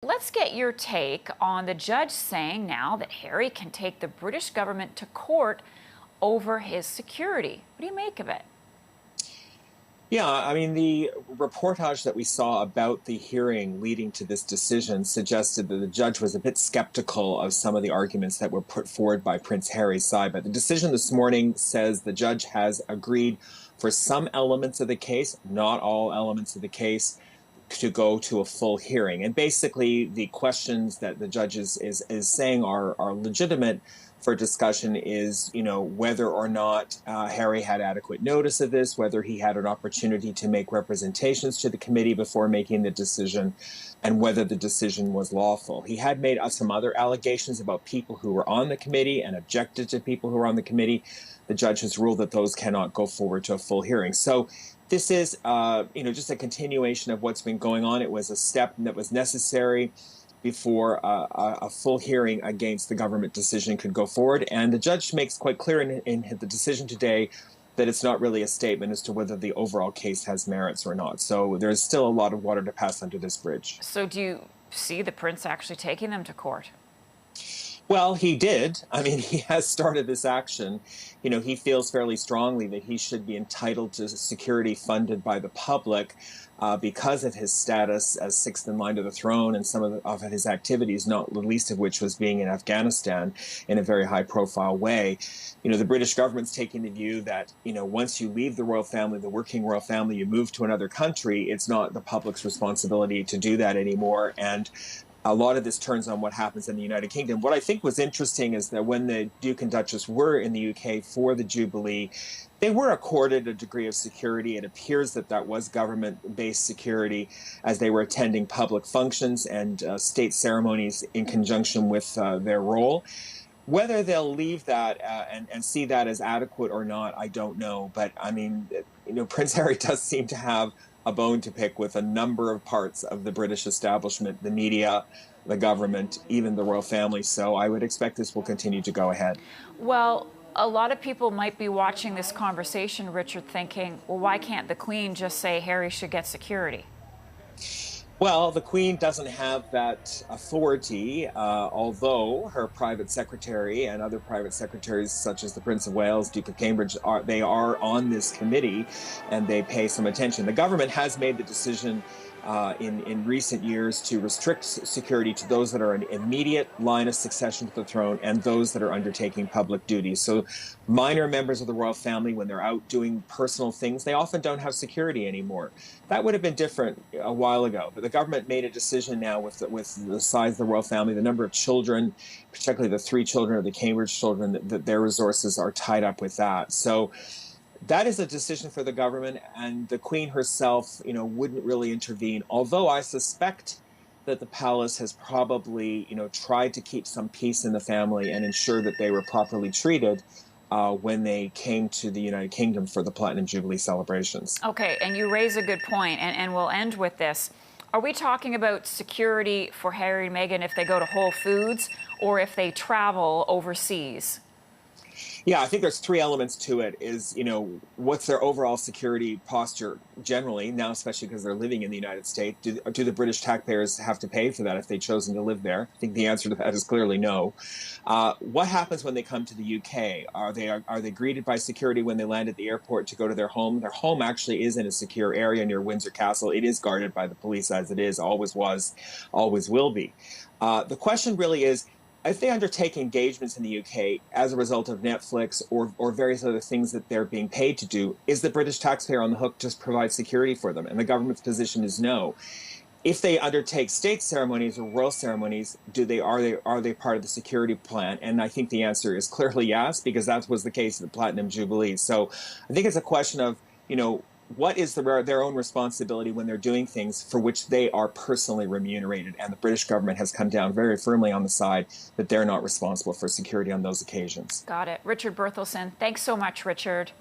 Let's get your take on the judge saying now that Harry can take the British government to court over his security. What do you make of it? Yeah, I mean, the reportage that we saw about the hearing leading to this decision suggested that the judge was a bit skeptical of some of the arguments that were put forward by Prince Harry's side. But the decision this morning says the judge has agreed for some elements of the case, not all elements of the case, to go to a full hearing. And basically, the questions that the judge is saying are legitimate for discussion is, whether or not Harry had adequate notice of this, whether he had an opportunity to make representations to the committee before making the decision, and whether the decision was lawful. He had made some other allegations about people who were on the committee and objected to people who were on the committee. The judge has ruled that those cannot go forward to a full hearing. So this is, just a continuation of what's been going on. It was a step that was necessary before a full hearing against the government decision could go forward. And the judge makes quite clear in the decision today that it's not really a statement as to whether the overall case has merits or not. So there's still a lot of water to pass under this bridge. So do you see the prince actually taking them to court? Well, he did. I mean, he has started this action. He feels fairly strongly that he should be entitled to security funded by the public because of his status as sixth in line to the throne and some of his activities, not the least of which was being in Afghanistan in a very high-profile way. The British government's taking the view that, once you leave the royal family, the working royal family, you move to another country, it's not the public's responsibility to do that anymore. And a lot of this turns on what happens in the United Kingdom. What I think was interesting is that when the Duke and Duchess were in the UK for the Jubilee, they were accorded a degree of security. It appears that that was government-based security as they were attending public functions and state ceremonies in conjunction with their role. Whether they'll leave that and see that as adequate or not, I don't know. But I mean, Prince Harry does seem to have a bone to pick with a number of parts of the British establishment, the media, the government, even the royal family. So I would expect this will continue to go ahead. Well, a lot of people might be watching this conversation, Richard, thinking, well, why can't the Queen just say Harry should get security? Well, the Queen doesn't have that authority, although her private secretary and other private secretaries, such as the Prince of Wales, Duke of Cambridge, are on this committee, and they pay some attention. The government has made the decision in recent years to restrict security to those that are an immediate line of succession to the throne and those that are undertaking public duties. So minor members of the royal family, when they're out doing personal things, they often don't have security anymore. That would have been different a while ago, but the government made a decision now with the size of the royal family, the number of children, particularly the 3 children of the Cambridge children, that their resources are tied up with that. So that is a decision for the government, and the Queen herself, wouldn't really intervene. Although I suspect that the palace has probably, tried to keep some peace in the family and ensure that they were properly treated when they came to the United Kingdom for the Platinum Jubilee celebrations. Okay, and you raise a good point, and we'll end with this. Are we talking about security for Harry and Meghan if they go to Whole Foods or if they travel overseas? Yeah, I think there's 3 elements to it. Is, what's their overall security posture generally, now especially because they're living in the United States? Do the British taxpayers have to pay for that if they've chosen to live there? I think the answer to that is clearly no. What happens when they come to the UK? Are they greeted by security when they land at the airport to go to their home? Their home actually is in a secure area near Windsor Castle. It is guarded by the police, as it is, always was, always will be. The question really is, if they undertake engagements in the UK as a result of Netflix or various other things that they're being paid to do, is the British taxpayer on the hook to provide security for them? And the government's position is no. If they undertake state ceremonies or royal ceremonies, are they part of the security plan? And I think the answer is clearly yes, because that was the case at the Platinum Jubilee. So I think it's a question of, what is their own responsibility when they're doing things for which they are personally remunerated? And the British government has come down very firmly on the side that they're not responsible for security on those occasions. Got it. Richard Berthelsen, thanks so much, Richard.